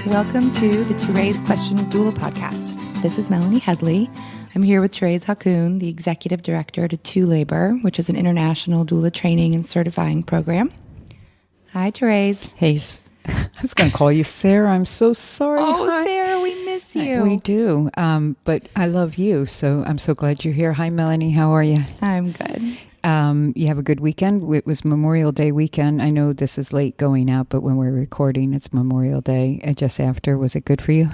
Welcome to the ToRAISE Questions Doula podcast. This is Melanie Headley. I'm here with Thérèse Hakoun, the Executive Director to ToLabor, which is an international doula training and certifying program. Hi, Thérèse. Hey, I was going to call you Sarah. I'm so sorry. Oh, Hi. Sarah, we miss you. We do, but I love you, so I'm so glad you're here. Hi, Melanie. How are you? I'm good. You have a good weekend? It was Memorial Day weekend. I know this is late going out, but when we're recording, it's Memorial Day just after. Was it good for you?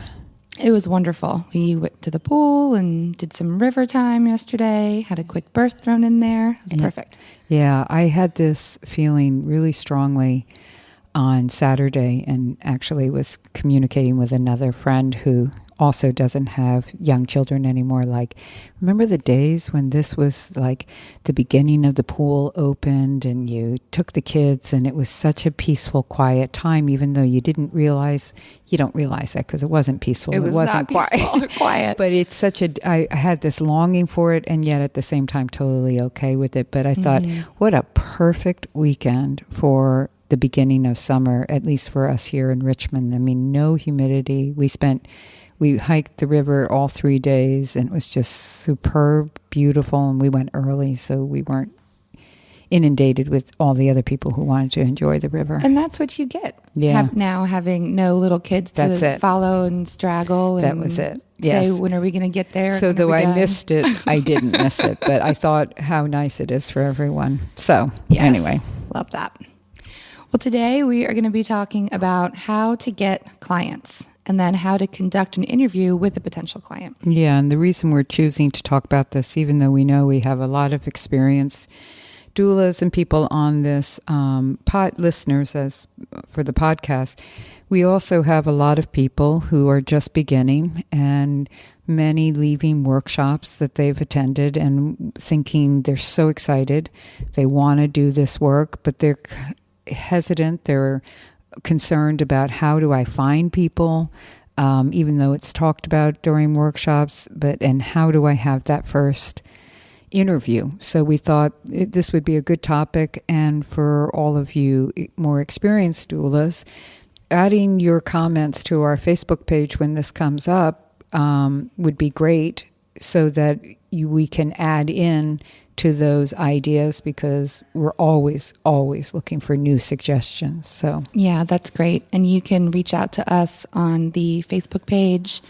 It was wonderful. We went to the pool and did some river time yesterday, had a quick birth thrown in there. It was perfect. Yeah, I had this feeling really strongly on Saturday and actually was communicating with another friend who also doesn't have young children anymore. Like, remember the days when this was like the beginning of the pool opened and you took the kids and it was such a peaceful, quiet time, even though you don't realize that because it wasn't peaceful. It wasn't quiet. But it's I had this longing for it and yet at the same time totally okay with it. But I thought, what a perfect weekend for the beginning of summer, at least for us here in Richmond. I mean, no humidity. We hiked the river all 3 days and it was just superb, beautiful, and we went early so we weren't inundated with all the other people who wanted to enjoy the river. And that's what you get. Yeah. Now having no little kids to follow and straggle. That and was it. Yes. Say, when are we going to get there? So though I missed it, I didn't miss it. But I thought how nice it is for everyone. So anyway. Love that. Well, today we are going to be talking about how to get clients and then how to conduct an interview with a potential client. Yeah, and the reason we're choosing to talk about this, even though we know we have a lot of experienced doulas and people on this listeners as for the podcast, we also have a lot of people who are just beginning and many leaving workshops that they've attended and thinking they're so excited. They want to do this work, but they're hesitant. They're concerned about how do I find people, even though it's talked about during workshops, and how do I have that first interview? So we thought this would be a good topic, and for all of you more experienced doulas, adding your comments to our Facebook page when this comes up would be great so that we can add in to those ideas because we're always looking for new suggestions. So yeah, that's great. And you can reach out to us on the Facebook page,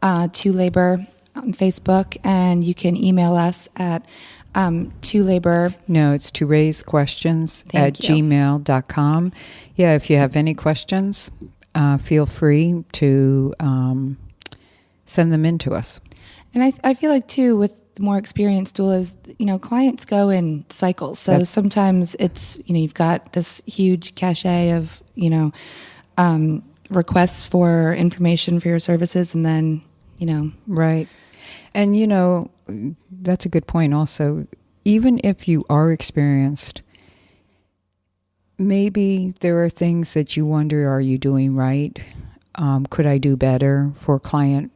ToLabor on Facebook, and you can email us at ToLabor. No, it's ToRAISE Questions at gmail.com. Yeah, if you have any questions, feel free to send them in to us. And I feel like too, with more experienced doulas, clients go in cycles. So sometimes it's, you've got this huge cachet of, requests for information for your services and then, Right. And, that's a good point also. Even if you are experienced, maybe there are things that you wonder, are you doing right? Could I do better for a client,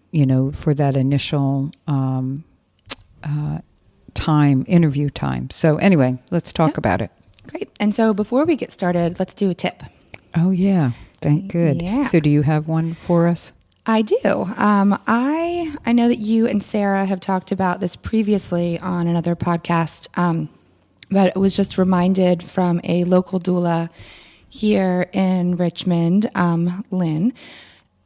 for that initial interview time. So anyway, let's talk about it. Great. And so before we get started, let's do a tip. Oh, yeah. Thank good. Yeah. So do you have one for us? I do. I know that you and Sarah have talked about this previously on another podcast, but it was just reminded from a local doula here in Richmond, Lynn,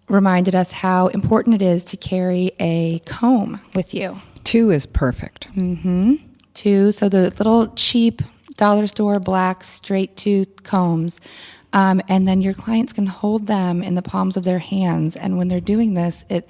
reminded us how important it is to carry a comb with you. 2 is perfect. 2. So the little cheap dollar store black straight tooth combs. And then your clients can hold them in the palms of their hands. And when they're doing this, it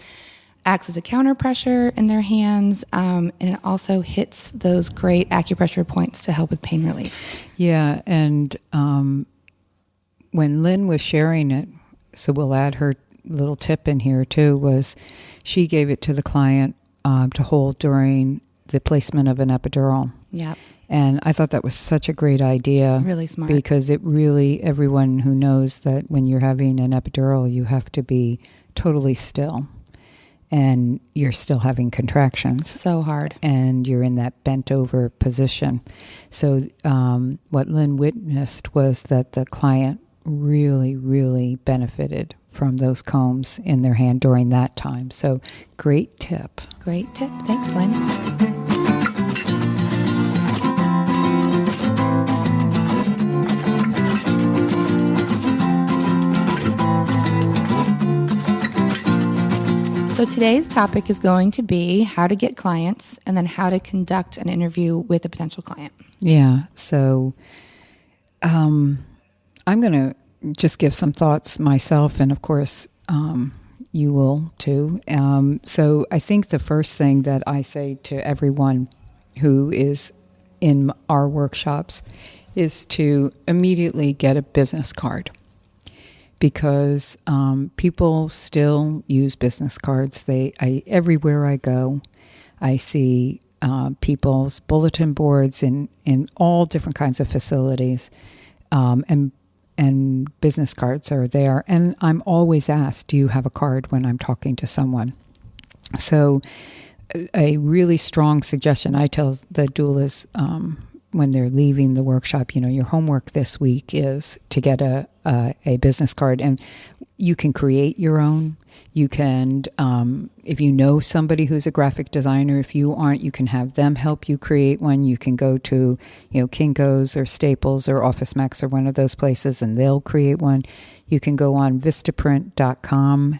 acts as a counter pressure in their hands. And it also hits those great acupressure points to help with pain relief. Yeah. And when Lynn was sharing it, so we'll add her little tip in here too, was she gave it to the client to hold during the placement of an epidural. Yeah. And I thought that was such a great idea. Really smart. Because it really, everyone who knows that when you're having an epidural, you have to be totally still. And you're still having contractions. So hard. And you're in that bent over position. So what Lynn witnessed was that the client really, really benefited from those combs in their hand during that time. So great tip. Great tip. Thanks, Lynn. So today's topic is going to be how to get clients and then how to conduct an interview with a potential client. Yeah. So I'm going to just give some thoughts myself, and of course, you will too. So I think the first thing that I say to everyone who is in our workshops is to immediately get a business card. Because people still use business cards. Everywhere I go, I see people's bulletin boards in all different kinds of facilities, and business cards are there. And I'm always asked, do you have a card when I'm talking to someone? So a really strong suggestion, I tell the doulas when they're leaving the workshop, your homework this week is to get a business card, and you can create your own. You can, if you know somebody who's a graphic designer, if you aren't, you can have them help you create one. You can go to, Kinko's or Staples or Office Max or one of those places, and they'll create one. You can go on vistaprint.com.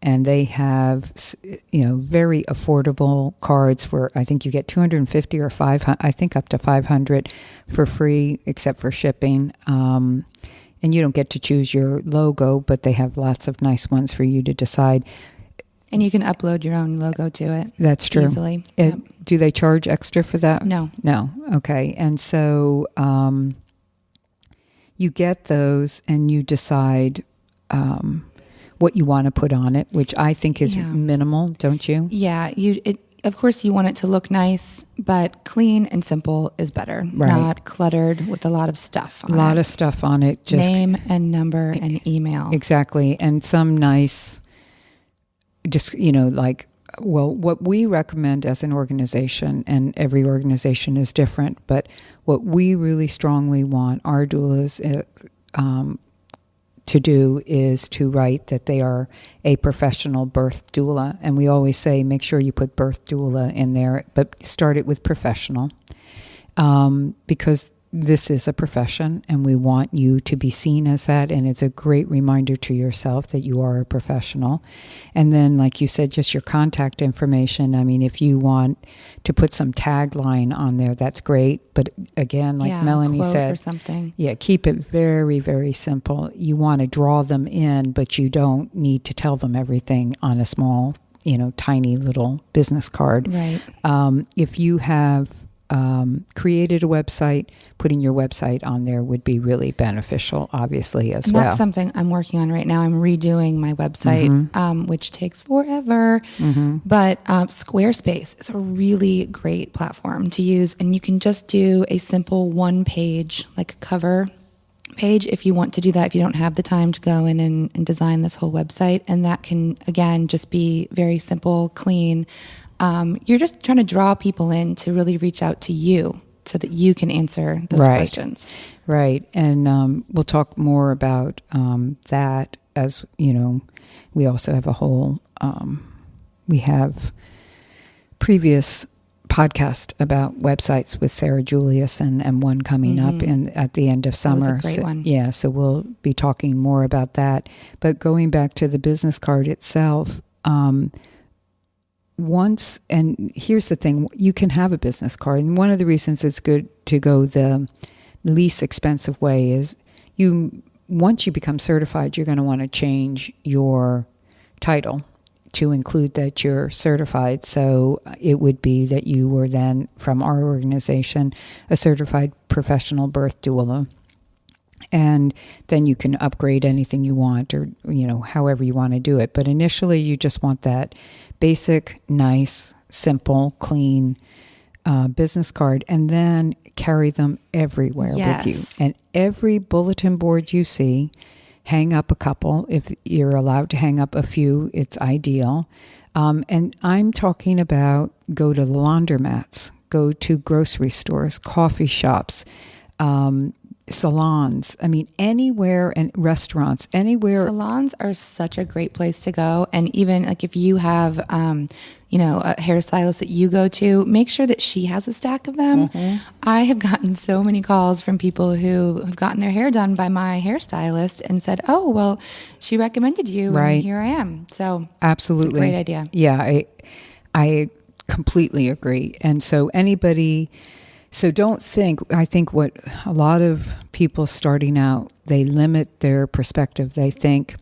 And they have, very affordable cards for, I think you get 250 or 500, I think up to 500 for free, except for shipping. And you don't get to choose your logo, but they have lots of nice ones for you to decide. And you can upload your own logo to it. That's true. Easily. Yep. Do they charge extra for that? No. Okay. And so you get those and you decide what you want to put on it, which I think is minimal, don't you? Yeah, of course you want it to look nice, but clean and simple is better. Right. Not cluttered with a lot of stuff on it. A lot of stuff on it. Just name and number and email. Exactly. And some nice, what we recommend as an organization, and every organization is different, but what we really strongly want our doulas to do is to write that they are a professional birth doula. And we always say, make sure you put birth doula in there, but start it with professional, because this is a profession and we want you to be seen as that. And it's a great reminder to yourself that you are a professional. And then, like you said, just your contact information. I mean, if you want to put some tagline on there, that's great. But again, like Melanie said, or something. Keep it very, very simple. You want to draw them in, but you don't need to tell them everything on a small, tiny little business card. Right. If you have created a website, putting your website on there would be really beneficial, obviously, as well. That's something I'm working on right now. I'm redoing my website, which takes forever. But Squarespace is a really great platform to use. And you can just do a simple one page, like a cover page, if you want to do that, if you don't have the time to go in and design this whole website. And that can, again, just be very simple, clean. You're just trying to draw people in to really reach out to you so that you can answer those questions. Right. And we'll talk more about that as, we also have a whole, we have previous podcast about websites with Sarah Julius and one coming up at the end of summer. That was a great one. Yeah. So we'll be talking more about that. But going back to the business card itself, and here's the thing, you can have a business card. And one of the reasons it's good to go the least expensive way is once you become certified, you're going to want to change your title to include that you're certified. So it would be that you were then, from our organization, a certified professional birth doula. And then you can upgrade anything you want, or, however you want to do it. But initially, you just want that basic, nice, simple, clean business card, and then carry them everywhere with you. And every bulletin board you see, hang up a couple. If you're allowed to hang up a few, it's ideal. And I'm talking about go to the laundromats, go to grocery stores, coffee shops, salons. I mean, anywhere, and restaurants, anywhere. Salons are such a great place to go. And even like if you have, a hairstylist that you go to, make sure that she has a stack of them. I have gotten so many calls from people who have gotten their hair done by my hairstylist and said, oh, well, she recommended you. Right. And here I am. So absolutely. It's a great idea. Yeah, I completely agree. And so I think what a lot of people starting out, they limit their perspective. They think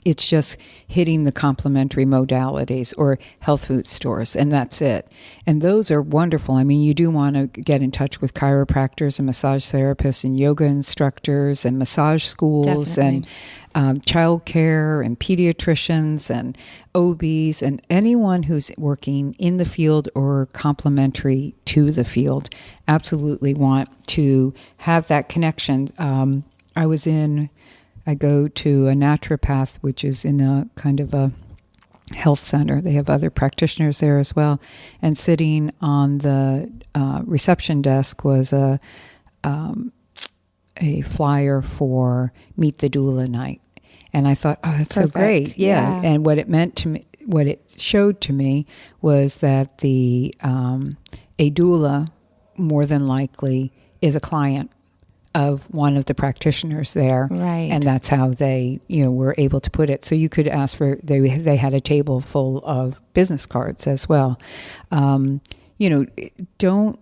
it's just hitting the complementary modalities or health food stores, and that's it. And those are wonderful. I mean, you do want to get in touch with chiropractors and massage therapists and yoga instructors and massage schools. Definitely. And childcare and pediatricians and OBs and anyone who's working in the field or complementary to the field. Absolutely want to have that connection. I go to a naturopath, which is in a kind of a health center. They have other practitioners there as well. And sitting on the reception desk was a flyer for Meet the Doula Night. And I thought, oh, that's so great. Yeah. And what it meant to me, what it showed to me was that a doula more than likely is a client of one of the practitioners there. Right. And that's how they, were able to put it. So you could ask for, they had a table full of business cards as well. Don't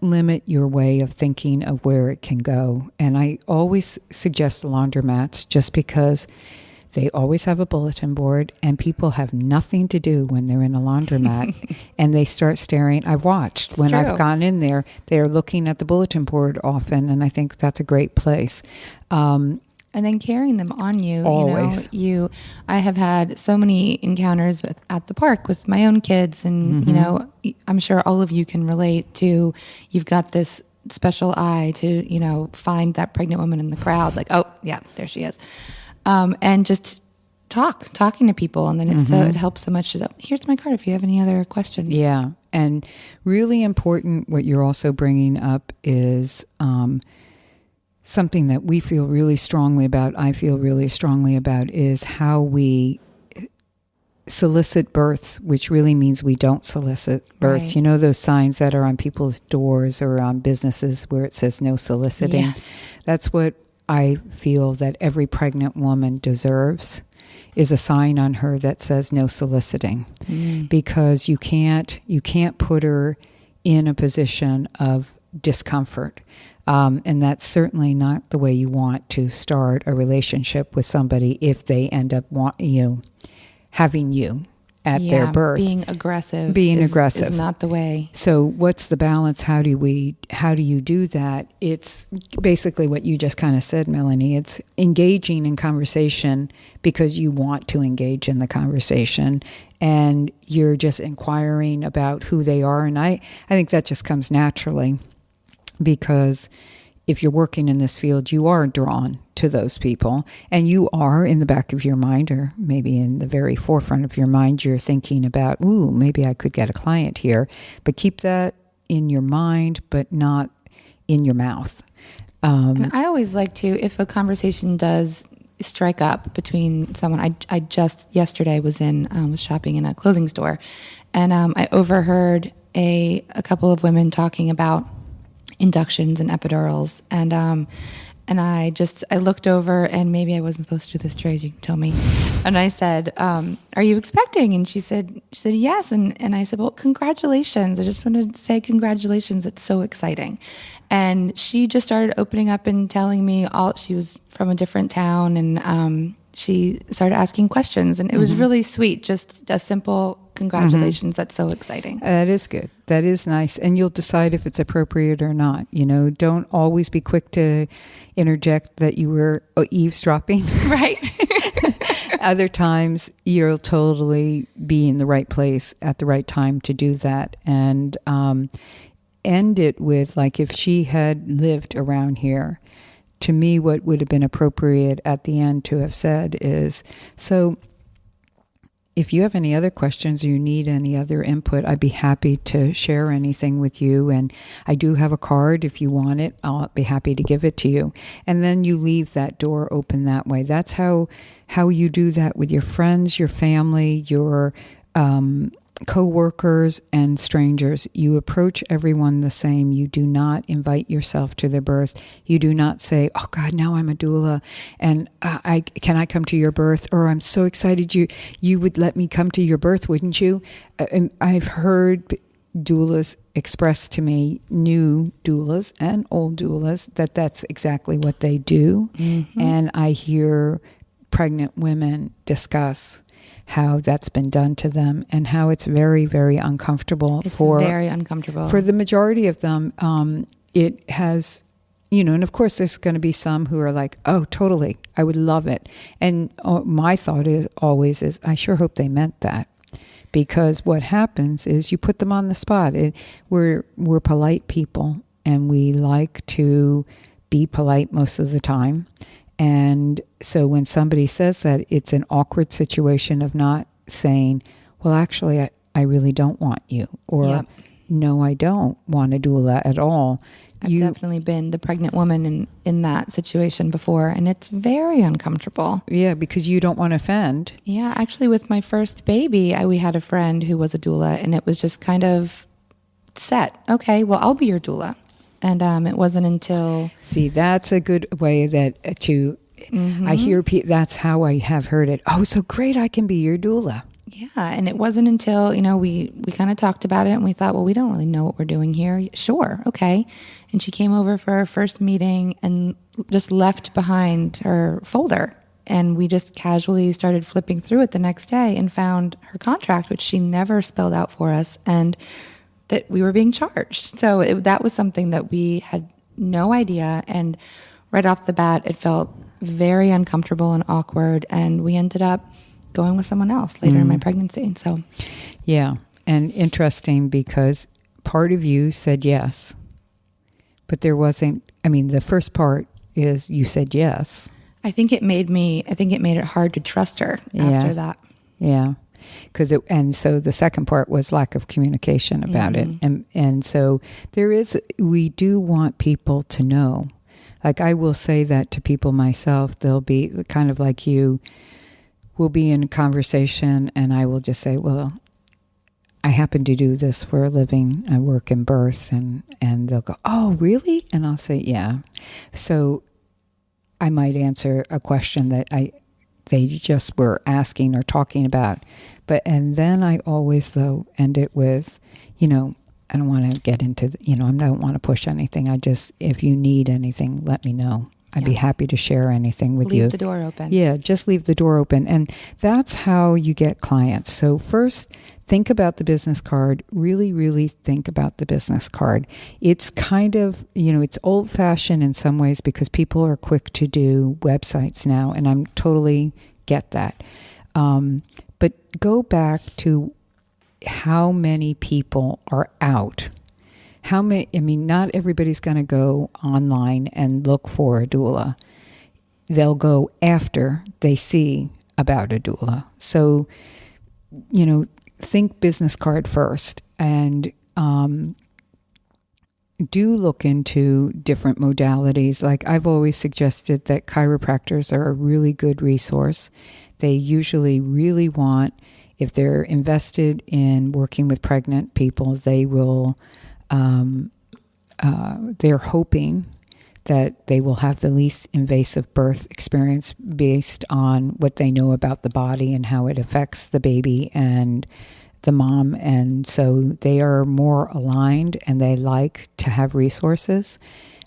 limit your way of thinking of where it can go. And I always suggest laundromats just because they always have a bulletin board and people have nothing to do when they're in a laundromat and they start staring. I've watched when I've gone in there, they're looking at the bulletin board often, and I think that's a great place. And then carrying them on you. Always. I have had so many encounters at the park with my own kids, and I'm sure all of you can relate to. You've got this special eye to find that pregnant woman in the crowd, like, oh yeah, there she is, and just talking to people, and then it helps so much. Here's my card if you have any other questions. Yeah, and really important. What you're also bringing up is. Something that we feel really strongly about, I feel really strongly about, is how we solicit births, which really means we don't solicit births. Right. You know those signs that are on people's doors or on businesses where it says no soliciting? Yes. That's what I feel that every pregnant woman deserves, is a sign on her that says no soliciting. Because you can't put her in a position of discomfort. And that's certainly not the way you want to start a relationship with somebody if they end up having you at their birth. Being aggressive is not the way. So what's the balance? How do you do that? It's basically what you just kind of said, Melanie. It's engaging in conversation because you want to engage in the conversation, and you're just inquiring about who they are. And I think that just comes naturally. Because if you're working in this field, you are drawn to those people, and you are in the back of your mind, or maybe in the very forefront of your mind, you're thinking about, ooh, maybe I could get a client here. But keep that in your mind, but not in your mouth. And I always like to, if a conversation does strike up between someone, I just yesterday was shopping in a clothing store, and I overheard a couple of women talking about inductions and epidurals, and I looked over, and maybe I wasn't supposed to do this, Therese, you can tell me, and I said, are you expecting? And she said yes, and I said, well, congratulations, I just wanted to say congratulations, it's so exciting. And she just started opening up and telling me she was from a different town, and she started asking questions, and it was really sweet, just a simple congratulations. That's so exciting. That is good. That is nice. And you'll decide if it's appropriate or not. Don't always be quick to interject that you were eavesdropping. Right. Other times you'll totally be in the right place at the right time to do that. And end it with, like, if she had lived around here, to me, what would have been appropriate at the end to have said is, so if you have any other questions or you need any other input, I'd be happy to share anything with you. And I do have a card. If you want it, I'll be happy to give it to you. And then you leave that door open that way. That's how you do that with your friends, your family, your co-workers and strangers. You approach everyone the same. You do not invite yourself to their birth. You do not say, oh God, now I'm a doula and can I come to your birth? Or I'm so excited you would let me come to your birth, wouldn't you? And I've heard doulas express to me, new doulas and old doulas, that's exactly what they do. Mm-hmm. And I hear pregnant women discuss how that's been done to them and how it's very, very uncomfortable. It's very uncomfortable. For the majority of them, it has, and of course there's going to be some who are like, oh, totally, I would love it. And my thought is always, I sure hope they meant that. Because what happens is you put them on the spot. We're polite people and we like to be polite most of the time. And so when somebody says that, it's an awkward situation of not saying, well, actually, I really don't want you. Or, yep. No, I don't want a doula at all. I've definitely been the pregnant woman in that situation before, and it's very uncomfortable. Yeah, because you don't want to offend. Yeah, actually, with my first baby, we had a friend who was a doula, and it was just kind of set. Okay, well, I'll be your doula. And it wasn't until... See, that's a good way that to... Mm-hmm. I hear that's how I have heard it. Oh, so great, I can be your doula. Yeah, and it wasn't until, we kind of talked about it and we thought, well, we don't really know what we're doing here. Sure, okay. And she came over for our first meeting and just left behind her folder. And we just casually started flipping through it the next day and found her contract, which she never spelled out for us, and that we were being charged. So that was something that we had no idea. And right off the bat, it felt very uncomfortable and awkward. And we ended up going with someone else later in my pregnancy. So, yeah. And interesting because part of you said yes, but there wasn't, the first part is you said yes. I think it made it hard to trust her after that. Yeah. And so the second part was lack of communication about it. And so we do want people to know. Like I will say that to people myself, they'll be kind of like you, we'll be in a conversation and I will just say, well, I happen to do this for a living. I work in birth and they'll go, oh, really? And I'll say, yeah. So I might answer a question that they just were asking or talking about. And then I always, though, end it with, I don't want to get into, I don't want to push anything. if you need anything, let me know. I'd be happy to share anything with you. Leave the door open. Yeah, just leave the door open. And that's how you get clients. So first, think about the business card. Really, really think about the business card. It's kind of, it's old-fashioned in some ways because people are quick to do websites now, and I'm totally get that. But go back to how many people are out. How many, not everybody's going to go online and look for a doula. They'll go after they see about a doula. So, think business card first and do look into different modalities. Like I've always suggested that chiropractors are a really good resource. They usually really want, if they're invested in working with pregnant people, they will... they're hoping that they will have the least invasive birth experience based on what they know about the body and how it affects the baby and the mom. And so they are more aligned and they like to have resources.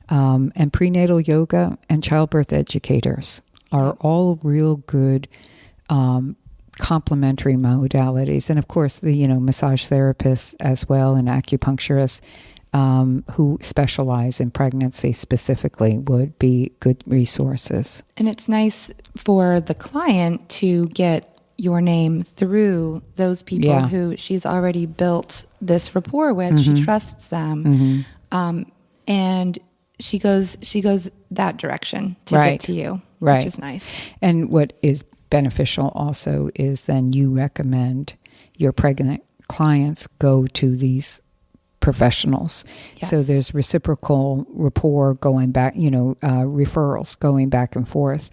And prenatal yoga and childbirth educators are all real good complementary modalities. And of course, the massage therapists as well and acupuncturists who specialize in pregnancy specifically would be good resources. And it's nice for the client to get your name through those people who she's already built this rapport with. Mm-hmm. She trusts them. Mm-hmm. And she goes that direction to get to you, which is nice. And what is beneficial also is then you recommend your pregnant clients go to these professionals. Yes. So there's reciprocal rapport going back, referrals going back and forth.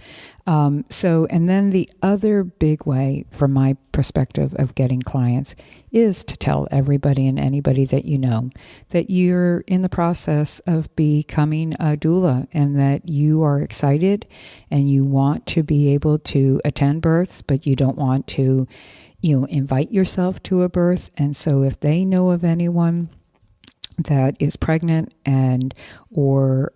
And then the other big way, from my perspective, of getting clients is to tell everybody and anybody that you know that you're in the process of becoming a doula and that you are excited and you want to be able to attend births, but you don't want to, invite yourself to a birth. And so if they know of anyone that is pregnant or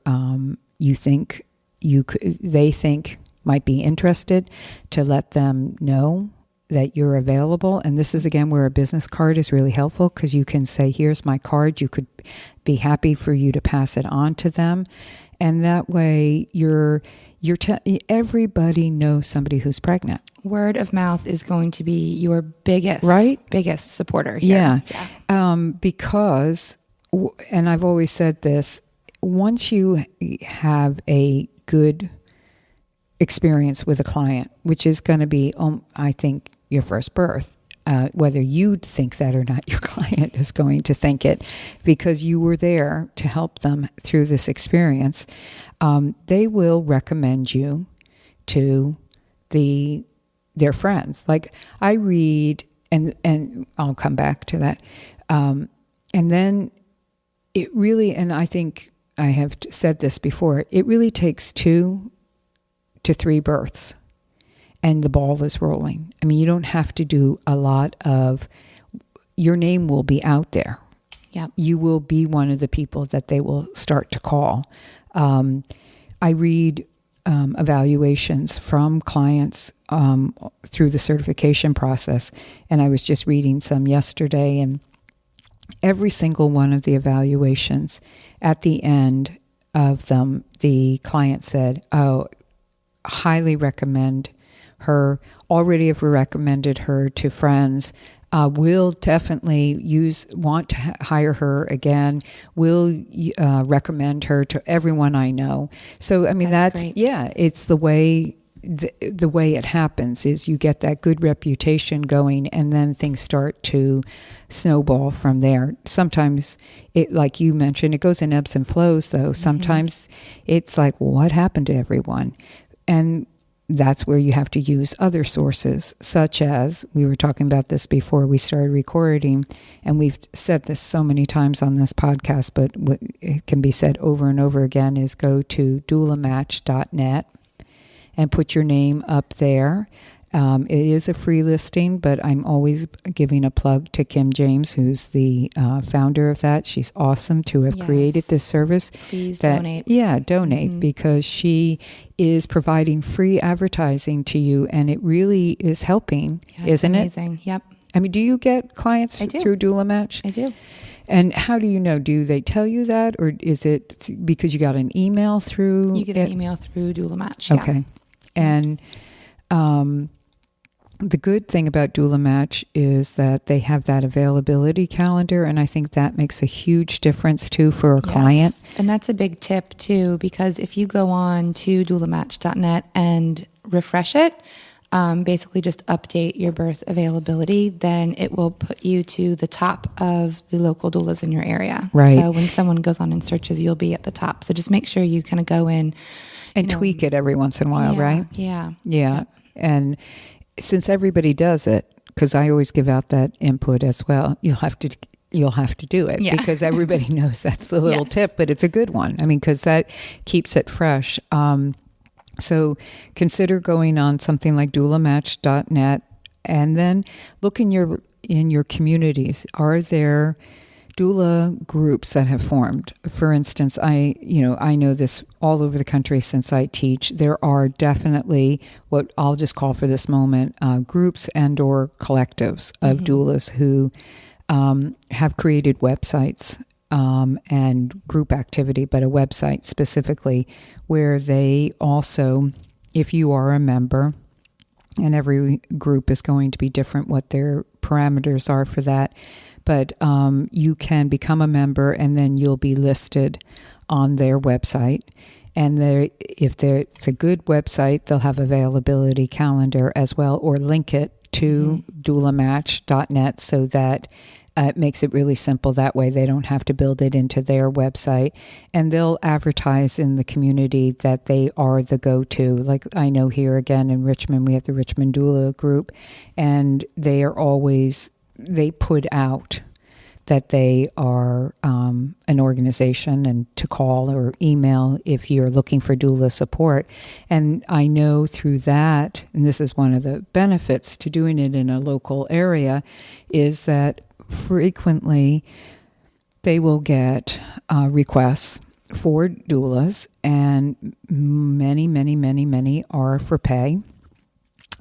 you think they think might be interested, to let them know that you're available. And this is again where a business card is really helpful, because you can say, here's my card. You could be happy for you to pass it on to them. And that way everybody knows somebody who's pregnant. Word of mouth is going to be your biggest supporter here. Yeah. Because, and I've always said this, once you have a good experience with a client, which is going to be, I think, your first birth, whether you think that or not, your client is going to think it, because you were there to help them through this experience. They will recommend you to their friends. Like I read, and I'll come back to that. And then it really, and I think I have said this before, it really takes 2 to 3 births and the ball is rolling. I mean, you don't have to do a lot of, your name will be out there. Yeah. You will be one of the people that they will start to call. I read evaluations from clients through the certification process, and I was just reading some yesterday, and every single one of the evaluations, at the end of them, the client said, highly recommend her, already have recommended her to friends, will definitely want to hire her again, will recommend her to everyone I know. So, I mean, that's great. Yeah, it's the way it happens is you get that good reputation going, and then things start to snowball from there. Sometimes it, like you mentioned, it goes in ebbs and flows though. Sometimes it's like, what happened to everyone? And that's where you have to use other sources, such as, we were talking about this before we started recording, and we've said this so many times on this podcast, but what it can be said over and over again is go to doulamatch.net and put your name up there. It is a free listing, but I'm always giving a plug to Kim James, who's the founder of that. She's awesome to have created this service. Please donate. Yeah, donate, because she is providing free advertising to you, and it really is helping, isn't it? Amazing. Yep. I mean, do you get clients through Doula Match? I do. And how do you know? Do they tell you that, or is it because you got an email through? You get an email through Doula Match. Yeah. Okay. And the good thing about Doula Match is that they have that availability calendar, and I think that makes a huge difference too for a client. And that's a big tip too, because if you go on to doulamatch.net and refresh it, basically just update your birth availability, then it will put you to the top of the local doulas in your area. Right. So when someone goes on and searches, you'll be at the top. So just make sure you kind of go in and tweak it every once in a while, right? Yeah. Yep. And since everybody does it, because I always give out that input as well, you'll have to do it because everybody knows that's the little tip, but it's a good one. I mean, because that keeps it fresh. So consider going on something like doulamatch.net, and then look in your communities. Are there doula groups that have formed? For instance, I know this all over the country since I teach. There are definitely what I'll just call for this moment groups and or collectives of doulas who have created websites and group activity, but a website specifically where they also, if you are a member, and every group is going to be different what their parameters are for that, but you can become a member and then you'll be listed on their website. And it's a good website, they'll have availability calendar as well, or link it to doulamatch.net so that it makes it really simple. That way they don't have to build it into their website. And they'll advertise in the community that they are the go-to. Like I know here again in Richmond, we have the Richmond Doula group, and they put out that they are an organization and to call or email if you're looking for doula support. And I know through that, and this is one of the benefits to doing it in a local area, is that frequently they will get requests for doulas, and many are for pay,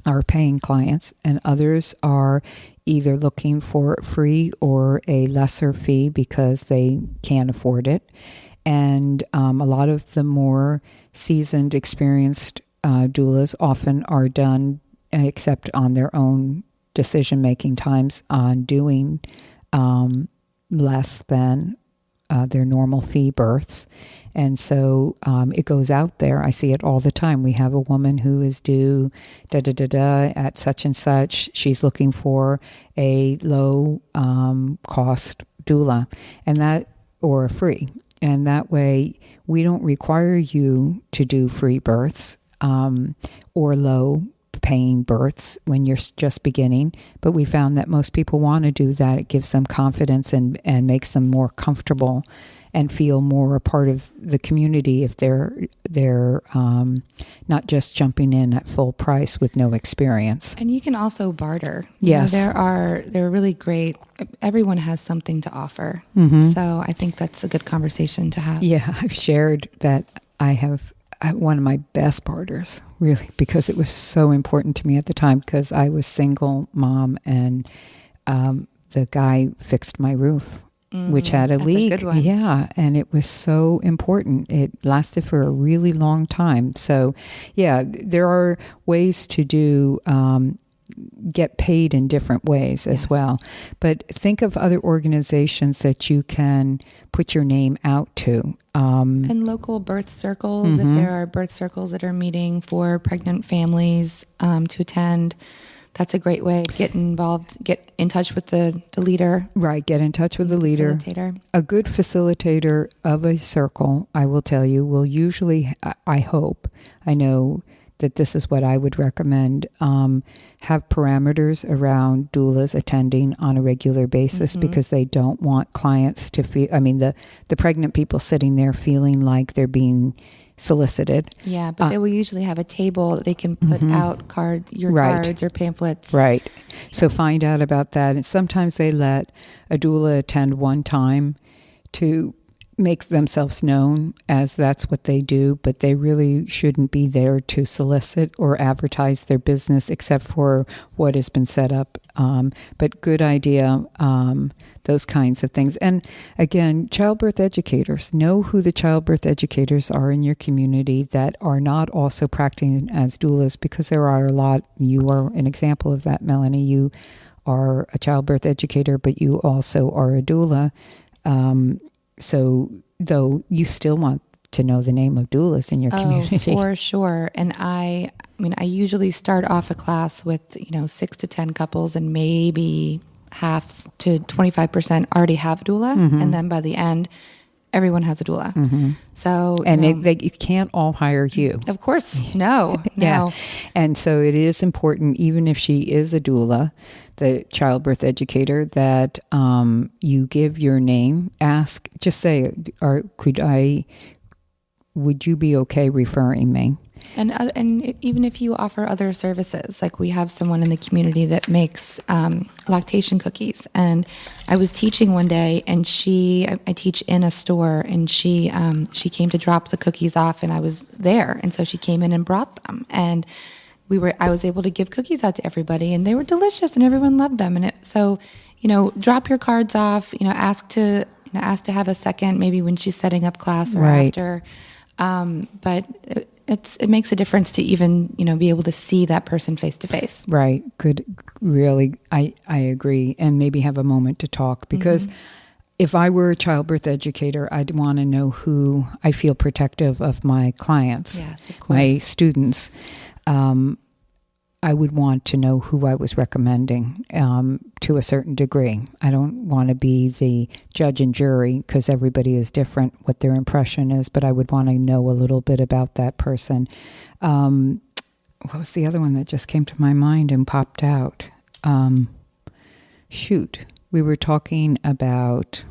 are paying clients, and others are either looking for free or a lesser fee because they can't afford it. And a lot of the more seasoned, experienced doulas often are done, except on their own decision-making times, on doing less than their normal fee births. And so it goes out there. I see it all the time. We have a woman who is due at such and such. She's looking for a low cost doula, and that, or a free. And that way we don't require you to do free births or low paying births when you're just beginning. But we found that most people want to do that. It gives them confidence and makes them more comfortable and feel more a part of the community if they're not just jumping in at full price with no experience. And you can also barter. Yes. They're really great. Everyone has something to offer. So I think that's a good conversation to have. Yeah, I've shared that I have one of my best barters, really, because it was so important to me at the time, because I was single mom, and the guy fixed my roof, which had a leak. A good one. Yeah, and it was so important. It lasted for a really long time. So, yeah, there are ways to do get paid in different ways as well. But think of other organizations that you can put your name out to. And local birth circles, if there are birth circles that are meeting for pregnant families to attend, that's a great way to get involved, get in touch with the leader. Right, get in touch with the leader. Facilitator. A good facilitator of a circle, I will tell you, will usually, I know that this is what I would recommend, have parameters around doulas attending on a regular basis, because they don't want clients to feel, the pregnant people sitting there feeling like they're being solicited. Yeah, but they will usually have a table that they can put out cards or pamphlets. Right. So find out about that. And sometimes they let a doula attend one time to make themselves known as that's what they do, but they really shouldn't be there to solicit or advertise their business except for what has been set up. But good idea, those kinds of things. And again, childbirth educators, know who the childbirth educators are in your community that are not also practicing as doulas, because there are a lot. You are an example of that, Melanie. You are a childbirth educator, but you also are a doula. So, though, you still want to know the name of doulas in your community. For sure. And I usually start off a class with, 6 to 10 couples, and maybe half to 25% already have a doula. And then by the end, everyone has a doula. So, and they can't all hire you. Of course. No. Yeah. And so it is important, even if she is a doula, the childbirth educator, that you give your name, just say, would you be okay referring me? And even if you offer other services, like we have someone in the community that makes lactation cookies, and I was teaching one day, and I teach in a store, and she came to drop the cookies off, and I was there, and so she came in and brought them, and I was able to give cookies out to everybody, and they were delicious, and everyone loved them. And so drop your cards off, ask to have a second, maybe when she's setting up class or after, but it makes a difference to even, be able to see that person face to face. Right. Good. Really, I agree. And maybe have a moment to talk, because if I were a childbirth educator, I'd want to know who I feel protective of my clients, Yes, of course. my students. I would want to know who I was recommending to a certain degree. I don't want to be the judge and jury because everybody is different, what their impression is, but I would want to know a little bit about that person. What was the other one that just came to my mind and popped out? We were talking about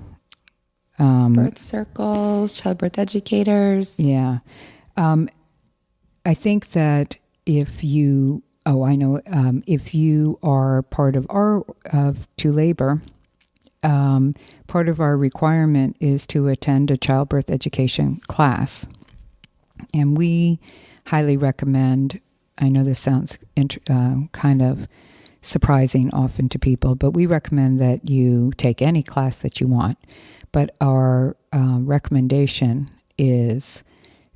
birth circles, childbirth educators. Yeah. I think that if you are part of To Labor, part of our requirement is to attend a childbirth education class. And we highly recommend, I know this sounds kind of surprising often to people, but we recommend that you take any class that you want. But our recommendation is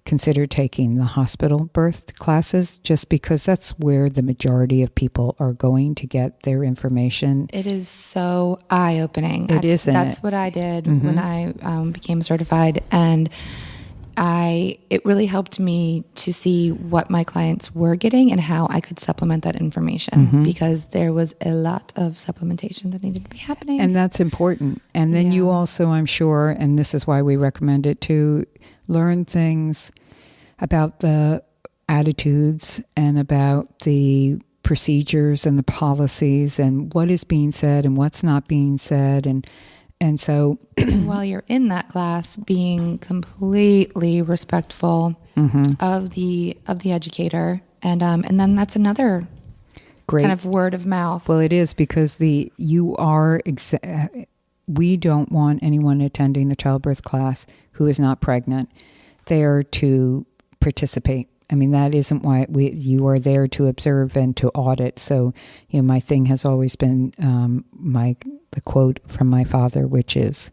consider taking the hospital birth classes, just because that's where the majority of people are going to get their information. It is so eye-opening. That's what I did when I became certified, and it really helped me to see what my clients were getting and how I could supplement that information, because there was a lot of supplementation that needed to be happening. And that's important. And then you also, I'm sure, and this is why we recommend it too, learn things about the attitudes and about the procedures and the policies and what is being said and what's not being said. And so while you're in that class, being completely respectful of the educator. And then that's another great kind of word of mouth. Well, it is, because we don't want anyone attending a childbirth class who is not pregnant there to participate. I mean, that isn't why you are there to observe and to audit. So, my thing has always been the quote from my father, which is,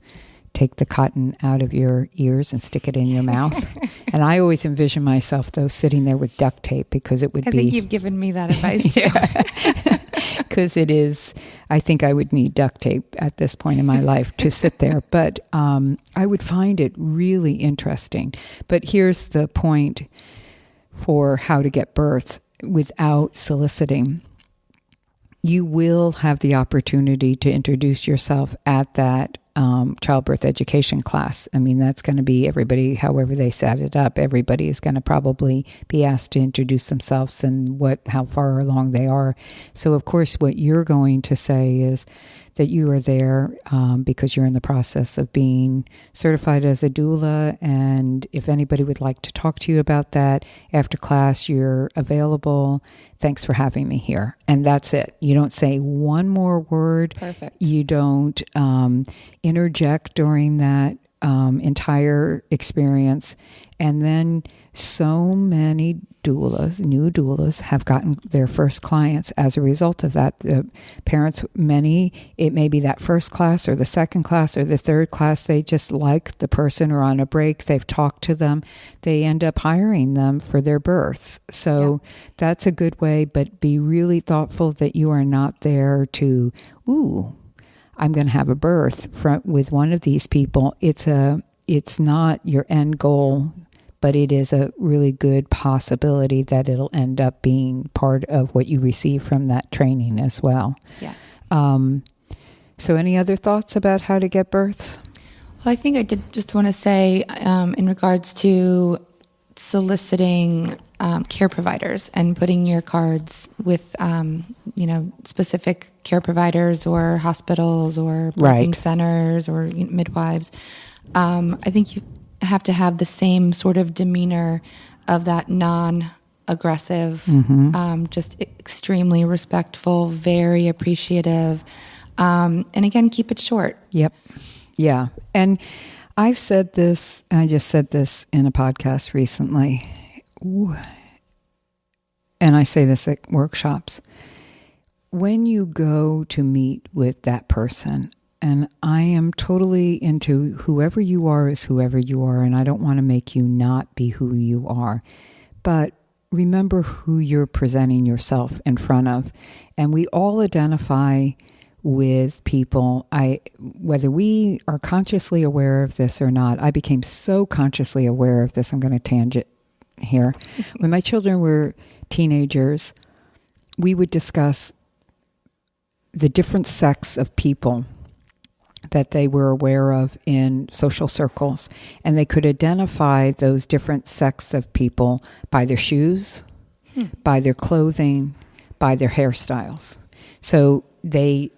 take the cotton out of your ears and stick it in your mouth. And I always envision myself, though, sitting there with duct tape, because it would I think you've given me that advice, too. Because it is, I think I would need duct tape at this point in my life to sit there. But I would find it really interesting. But here's the point for how to get birth without soliciting. You will have the opportunity to introduce yourself at that childbirth education class. I mean, that's going to be everybody, however they set it up. Everybody is going to probably be asked to introduce themselves and how far along they are. So, of course, what you're going to say is that you are there because you're in the process of being certified as a doula. And if anybody would like to talk to you about that after class, you're available. Thanks for having me here. And that's it. You don't say one more word. Perfect. You don't interject during that entire experience. And then so many new doulas have gotten their first clients as a result of that. The parents, it may be that first class or the second class or the third class, they just like the person or on a break, they've talked to them, they end up hiring them for their births. So that's a good way, but be really thoughtful that you are not there to, I'm going to have a birth with one of these people. It's not your end goal, but it is a really good possibility that it'll end up being part of what you receive from that training as well. Yes. So any other thoughts about how to get births? Well, I think I did just want to say in regards to soliciting care providers and putting your cards with, specific care providers or hospitals or birthing centers or midwives. I think you have to have the same sort of demeanor of that non-aggressive, just extremely respectful, very appreciative. And again, keep it short. Yep. Yeah. And I've said this, I just said this in a podcast recently. And I say this at workshops. When you go to meet with that person, and I am totally into whoever you are is whoever you are, and I don't want to make you not be who you are. But remember who you're presenting yourself in front of. And we all identify with people. Whether we are consciously aware of this or not, I became so consciously aware of this. I'm going to tangent here. When my children were teenagers, we would discuss the different sects of people that they were aware of in social circles. And they could identify those different sects of people by their shoes, by their clothing, by their hairstyles. So they,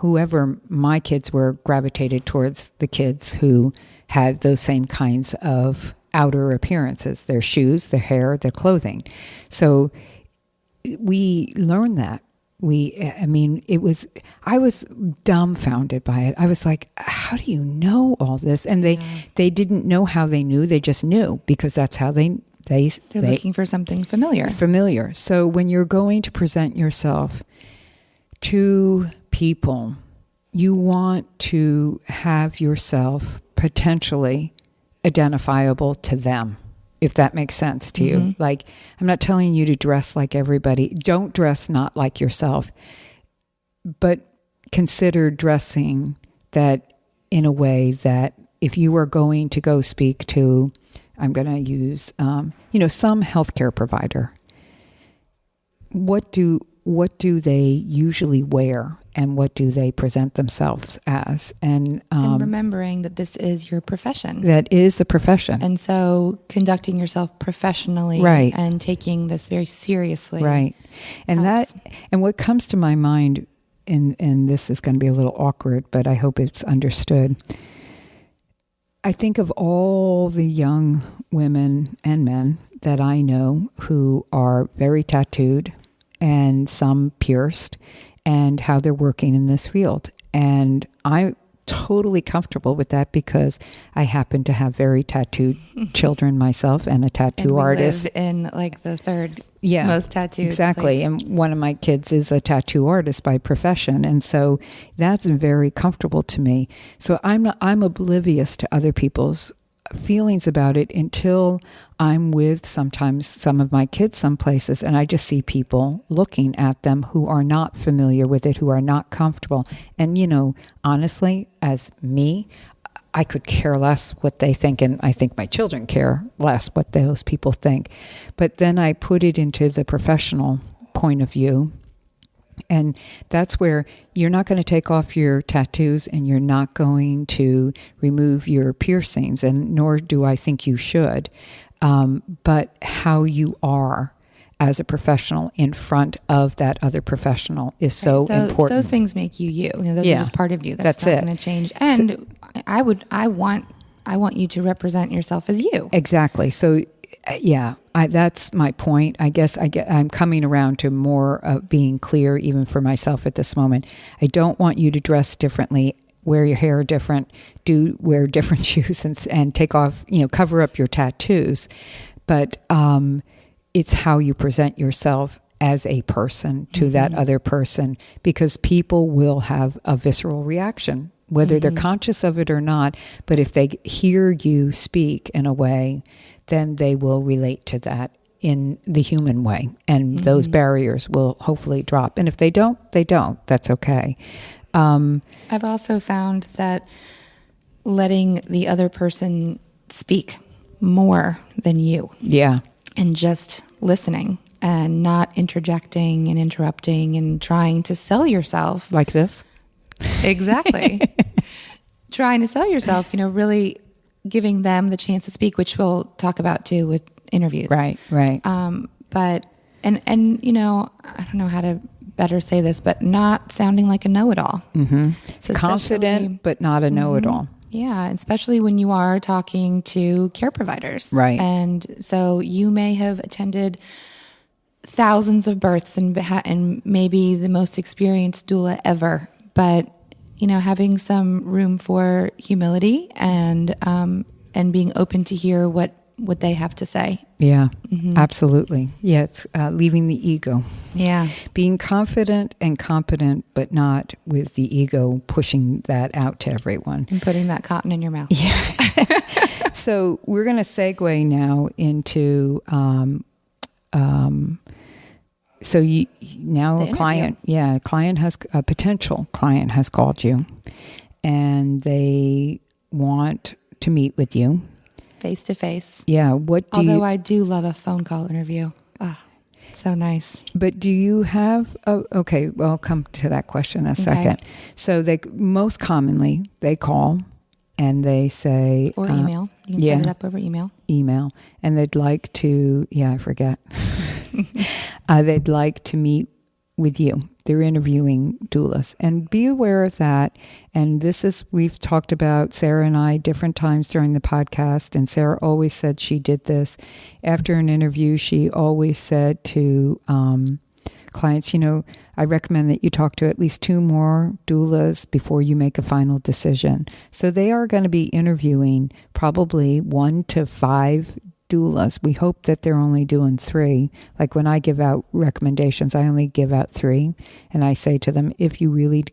whoever my kids were gravitated towards the kids who had those same kinds of outer appearances, their shoes, their hair, their clothing. So we learned that. I was dumbfounded by it. I was like, how do you know all this? And they didn't know how they knew. They just knew because that's how they're looking for something familiar. Familiar. So when you're going to present yourself to people, you want to have yourself potentially identifiable to them, if that makes sense to you. Like, I'm not telling you to dress like everybody. Don't dress not like yourself, but consider dressing that in a way that if you are going to go speak to, I'm going to use, some healthcare provider, what do they usually wear? And what do they present themselves as? And remembering that this is your profession. That is a profession. And so conducting yourself professionally and taking this very seriously. Right. And helps. And what comes to my mind, and this is going to be a little awkward, but I hope it's understood. I think of all the young women and men that I know who are very tattooed and some pierced, and how they're working in this field. And I'm totally comfortable with that because I happen to have very tattooed children myself and a tattoo artist. Live in like the third most tattooed exactly. place. And one of my kids is a tattoo artist by profession. And so that's very comfortable to me. So I'm oblivious to other people's feelings about it until I'm with sometimes some of my kids some places and I just see people looking at them who are not familiar with it, who are not comfortable. And, honestly, as me, I could care less what they think, and I think my children care less what those people think. But then I put it into the professional point of view. And that's where you're not going to take off your tattoos and you're not going to remove your piercings, and nor do I think you should. But how you are as a professional in front of that other professional is so important. Those things make you. Those are just part of you. That's not going to change. And I want you to represent yourself as you. Exactly. So that's my point. I guess I'm coming around to more of being clear even for myself at this moment. I don't want you to dress differently, wear your hair different, wear different shoes and take off, cover up your tattoos. But it's how you present yourself as a person to that other person, because people will have a visceral reaction, whether they're conscious of it or not. But if they hear you speak in a way, then they will relate to that in the human way. And those barriers will hopefully drop. And if they don't, they don't. That's okay. I've also found that letting the other person speak more than you. Yeah. And just listening and not interjecting and interrupting and trying to sell yourself. Like this? Exactly. Trying to sell yourself, really giving them the chance to speak, which we'll talk about too with interviews. Right. But, and I don't know how to better say this, but not sounding like a know-it-all. So confident, but not a know-it-all. Yeah, especially when you are talking to care providers. Right. And so you may have attended thousands of births and maybe the most experienced doula ever, but having some room for humility and being open to hear what they have to say. Yeah, absolutely. Yeah, it's leaving the ego. Yeah. Being confident and competent, but not with the ego pushing that out to everyone. And putting that cotton in your mouth. Yeah. So we're going to segue now into So now The a potential client has called you, and they want to meet with you face to face. Yeah. Although I do love a phone call interview. So nice. But do you have? Okay, well, I'll come to that question in a second. So most commonly they call and they say or email. You can set it up over email. Email, and they'd like to. Yeah, I forget. They'd like to meet with you. They're interviewing doulas, and be aware of that. And we've talked about Sarah and I different times during the podcast, and Sarah always said she did this. After an interview, she always said to clients, I recommend that you talk to at least 2 more doulas before you make a final decision. So they are going to be interviewing probably 1 to 5 doulas. We hope that they're only doing 3. Like when I give out recommendations, I only give out 3. And I say to them, if you really